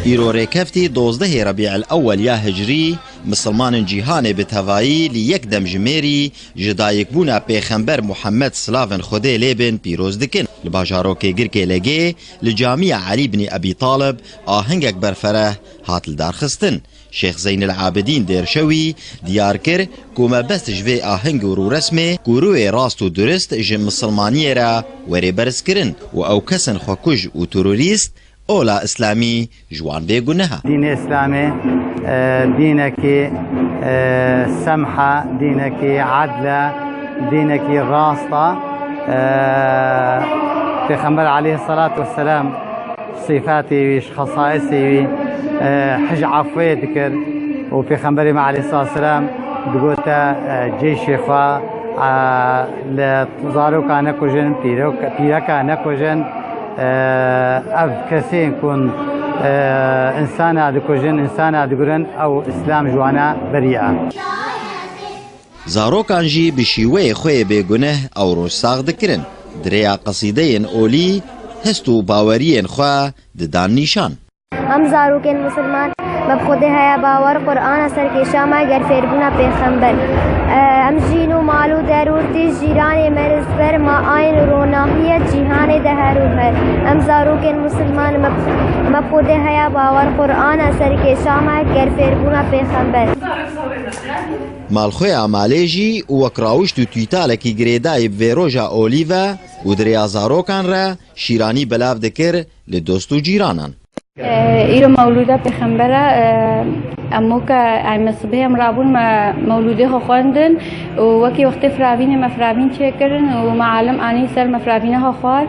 إيروري كفتي 12 ربيع الأول يا هجري مسلمان جيهان بتهوایی لیکدم جميري جدایک بونا پیغمبر محمد سلافن خودی لیبن پیروز دکن لباجاروکی گرکی لگی لجامع علي بن أبي طالب آهنگک برفره هاتل دارخستن شيخ زين العابدين ديرشوي ديار كر كوما بس جوي آهنگ ورو رسمي كوروي راستو درست جم مسلمانيه را وري برسكرن و او كسن خوكوج و تروريست اولا اسلامي جوان بيقونها دين اسلامي دينك سمحة دينك عدلة دينك راسطة پیغمبر عليه الصلاة والسلام صفاتي خصائصي حج عفوية ذكر وبيغمبري عليه الصلاة والسلام دقوتا جيش خوا لزارو كان كوجن بيرا كان كوجن اف كسين كون انسان ادكوجن انسان ادغرن او اسلام جوانا بريئه زارو كانجي بشيوي خوي بيغنه او روساغ دكرن دريا قصيدين اولي هستو باوريين خوا ددان نيشان هم زاروکن مسلمان بخود هيا باور قرآن اثر کے شامہ گر فیربونا پیغمبر ام جینو مالو ضرورتی جیران مرز پر ما آئین روناهیت جیهان دهرو ہے ام زاروکن مسلمان بخود هيا باور قرآن اثر کے شامہ گر فیربونا پیغمبر مالخويا ماليجي وكراوش تو تويتالكي جريداي بفيروجا اوليفا ودريا زاروكان را شيراني بلاف دكر لدوستو جيرانان ایرو مولوده پیغمبره امو که ایم صبح مرابون ما مولوده ها خواندن و وکی وقت مفرابین چه کردن و معلم آنی سر مفرابین ها خوار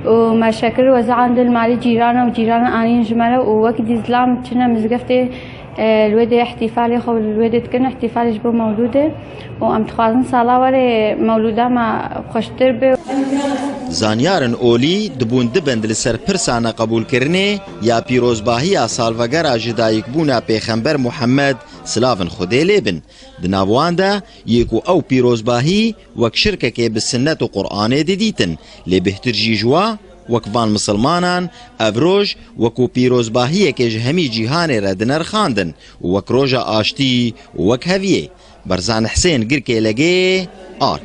و ما شکر وزعان دل مالی جیران و جیران آنی جمله و وکی دیزلام چنه مزگفته الوده احتفالي خو الوده تكن احتفالي جبو مولوده وام تخوازن سالا وره مولوده ما خوشتر به زانیارن اولی دبون دبند لسر پرسانه قبول کرنه یا پیروزباهی سالوگر جدایک بونا پیغمبر محمد سلافن خودی لیبن دناوان ده یکو او پیروزباهی وک شرکه که بسنت و قرآنه دیدیتن لی بهتر جیجوا وکوان مسلمانان افروج وکو پیروزباهیه که جهمی جیهانه را دنر خاندن وک روژا آشتی وک هویه برزان حسین گرکه لگه آرک